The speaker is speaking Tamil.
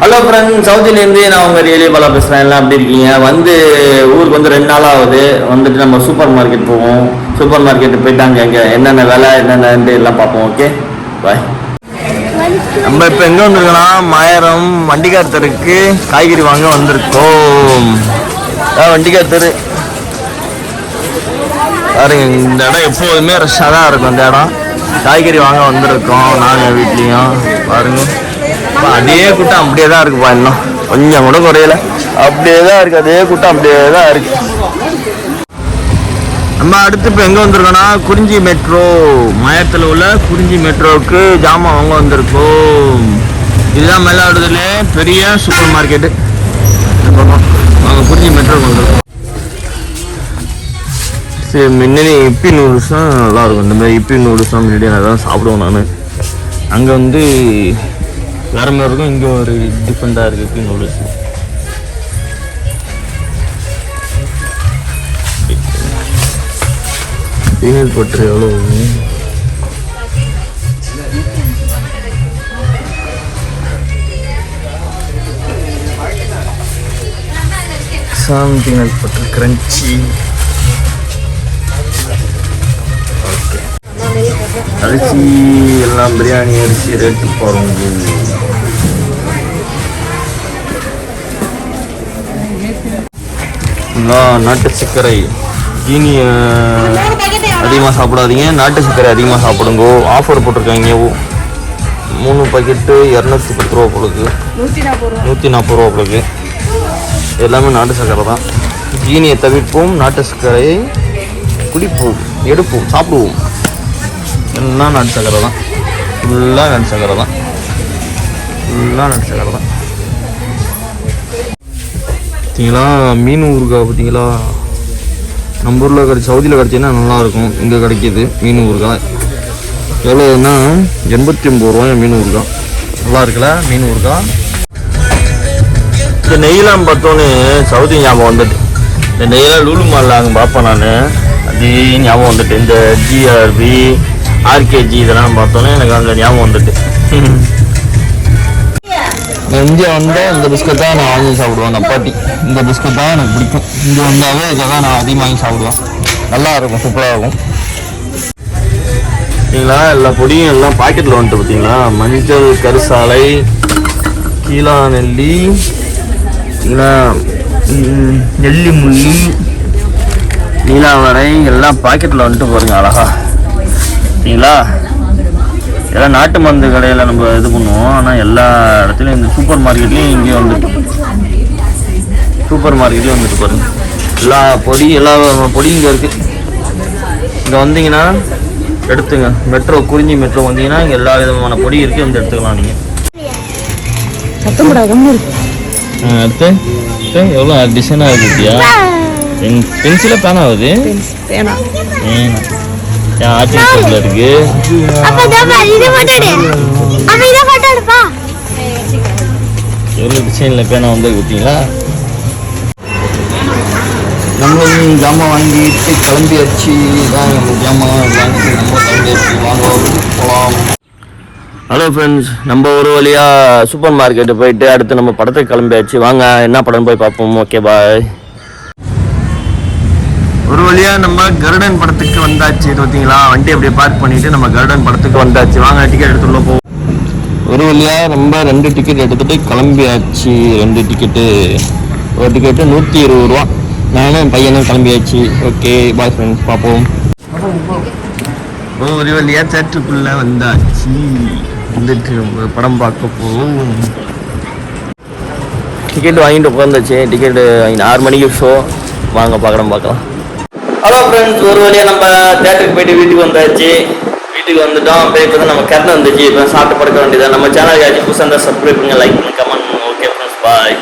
ஹலோ ஃப்ரெண்ட்ஸ், சவுதிலேருந்து நான் உங்கள் ரியலி பாலா பேசுகிறேன். எல்லாம் எப்படி இருக்கீங்க? ஊருக்கு 2 நாள் ஆகுது. வந்துட்டு நம்ம சூப்பர் மார்க்கெட் போவோம். சூப்பர் மார்க்கெட்டு போயிட்டு அங்கே என்னென்ன விலை என்னென்னு எல்லாம் பார்ப்போம். ஓகே, பாய். நம்ம இப்போ எங்கே வந்திருக்கோன்னா மாயரம் வண்டிக்கார் தெருக்கு காய்கறி வாங்க வந்திருக்கோம். வண்டிக்கார் தெரு பாருங்க, இந்த இடம் எப்போதுமே ரஷ்ஷாக தான் இருக்கும். இந்த இடம் காய்கறி வாங்க வந்திருக்கோம் நாங்கள் வீட்லேயும். பாருங்க, அதே கூட்டம் அப்படியே தான் இருக்குப்பா, இன்னும் கொஞ்சம் கூட குறையல, அப்படியே தான் இருக்கு. அதே கூட்டம் அப்படியே தான் இருக்கு. நம்ம அடுத்து இப்போ எங்கே வந்திருக்கோன்னா குறிஞ்சி மெட்ரோ, மாயத்தில் உள்ள குறிஞ்சி மெட்ரோவுக்கு ஜாமான் வாங்க வந்திருக்கோம். இதுதான் மேலாடுதுலே பெரிய சூப்பர் மார்க்கெட்டு. நாங்கள் குறிஞ்சி மெட்ரோவுக்கு வந்திருக்கோம். சரி, முன்னாடி இப்பி நூடுல்ஸ் தான் நல்லாயிருக்கும். இந்த மாதிரி இப்பி நூடுல்ஸ் தான் முன்னாடி அதான் சாப்பிடுவோம் நான். அங்கே வேறு மாதிரி இருக்கும், இங்கே ஒரு டிஃப்ரெண்ட்டாக இருக்குது இப்பி நூடுல்ஸ். பீனட் பட்டர் எவ்வளோ? சாம் பீனட் பட்டர் கிரன்ச்சி. ஓகே, அரிசி எல்லாம் பிரியாணி அரிசி ரேட்டு போகிறோங்க. நாட்டு சர்க்கரை ஜீனியை அதிகமாக சாப்பிடாதீங்க, நாட்டு சர்க்கரை அதிகமாக சாப்பிடுங்க. ஆஃபர் போட்டிருக்காங்க. 3 பாக்கெட்டு 210 ரூபா போடுது, 140 ரூபா போடுது. எல்லாமே நாட்டு சர்க்கரை தான். ஜீனியை தவிர்ப்போம், நாட்டு சர்க்கரையை குடிப்போம், எடுப்போம், சாப்பிடுவோம். எல்லாம் நாட்டு சர்க்கரை தான், ஃபுல்லாக நாட்டு சர்க்கரை தான், ஃபுல்லாக நாட்டு சர்க்கரை தான். பார்த்தீங்களா மீன் ஊறுகாய்? பார்த்தீங்களா, நம்ம ஊரில் சவுதியில் கிடச்சின்னா நல்லாயிருக்கும். இங்கே கிடைக்கிது மீன் ஊறுகாய். எவ்வளோன்னா 89 ரூபாய் மீன் ஊறுகாய். நல்லா இருக்குல்ல மீன் ஊறுகாய். இந்த நெய்லாம் பார்த்தோன்னே சவுதி ஞாபகம் வந்துட்டு. இந்த நெய்லாம் லூலு மாலில் அங்கே பார்ப்பேன் நான், அது ஞாபகம் வந்துட்டு. இந்த ஜிஆர்பி ஆர்கேஜி இதெல்லாம் பார்த்தோன்னே எனக்கு அங்கே ஞாபகம் வந்துட்டு. இங்கே வந்தால் இந்த பிஸ்கட் தான் நான் வாங்கி சாப்பிடுவேன். அப்பாட்டி இந்த பிஸ்கட் தான் எனக்கு பிடிக்கும். இங்கே வந்தாவே இதை தான் நான் அதிகமாக வாங்கி சாப்பிடுவேன். நல்லா இருக்கும், சூப்பராக இருக்கும். பார்த்தீங்களா, எல்லா பொடியும் எல்லாம் பாக்கெட்டில் வந்துட்டு. பார்த்தீங்களா, மஞ்சள் கருசாலை, கீழா நெல்லி, பார்த்தீங்களா நெல்லி முள்ளி, நீலாவரை எல்லாம் பாக்கெட்டில் வந்துட்டு பாருங்க அழகா. பார்த்தீங்களா, எல்லாம் நாட்டு மருந்து கடையில் நம்ம இது பண்ணுவோம். ஆனால் எல்லா இடத்துலையும் இந்த சூப்பர் மார்க்கெட்லேயும் இங்கே வந்துட்டு, சூப்பர் மார்க்கெட்லேயும் வந்துட்டு பாருங்கள். எல்லா பொடி இங்கே இருக்குது. இங்கே வந்தீங்கன்னா எடுத்துங்க. மெட்ரோ குறிஞ்சி மெட்ரோ வந்தீங்கன்னா இங்கே எல்லா விதமான பொடி இருக்குது, வந்து எடுத்துக்கலாம் நீங்கள். அடுத்து எவ்வளோ டிசைனாக இருக்குதியா? பென்சிலாக பேனா ஆகுது. ஆர்டிஃபிஷியல் இருக்கு. எவ்வளோ டிசைனில் பேனா வந்து பார்த்தீங்களா? நம்மளும் ஜாமான் வாங்கிட்டு கிளம்பியாச்சு. தான் ஜாமான் வாங்கி நம்ம கிளம்பியாச்சு. வாங்க போகலாம். ஹலோ ஃப்ரெண்ட்ஸ், நம்ம ஒரு வழியாக சூப்பர் மார்க்கெட்டு போயிட்டு அடுத்து நம்ம படத்துக்கு கிளம்பியாச்சு. வாங்க என்ன படம் போய் பார்ப்போம். ஓகே, பாய். ஒரு வழியாக நம்ம கருடன் படத்துக்கு வந்தாச்சு. பார்த்தீங்களா, வண்டி அப்படியே பார்க் பண்ணிவிட்டு நம்ம கருடன் படத்துக்கு வந்தாச்சு. வாங்க டிக்கெட் எடுத்துள்ள போவோம். ஒரு வழியாக நம்ம 2 டிக்கெட் எடுத்துகிட்டு கிளம்பியாச்சு. 2 டிக்கெட்டு, ஒரு டிக்கெட்டு 120 ரூபா. நானும் பையனும் கிளம்பியாச்சு. ஓகே, பாய் ஃப்ரெண்ட்ஸ், பார்ப்போம். ஒரு வழியாக தேட்டருக்குள்ளே வந்தாச்சு. வந்துட்டு நம்ம படம் பார்க்க போவோம். டிக்கெட் வாங்கிட்டு உட்காந்தாச்சு. டிக்கெட்டு 6 மணிக்கு ஷோ. வாங்க பார்க்கலாம். ஹலோ ஃப்ரெண்ட்ஸ், ஒரு வழியாக நம்ம தேட்டருக்கு போயிட்டு வீட்டுக்கு வந்தாச்சு. வீட்டுக்கு வந்துட்டோம். அப்படியே இப்போ தான் நம்ம கரெக்டாக வந்துச்சு. இப்போ சாப்பிட்டு படுக்க வேண்டியதான். நம்ம சேனலுக்கு புதுசாக இருந்தால் சப்ஸ்கிரைப் பண்ணுங்கள், லைக் பண்ணுங்கள், கமெண்ட் பண்ணுங்கள். ஓகே ஃப்ரெண்ட்ஸ், பாய்.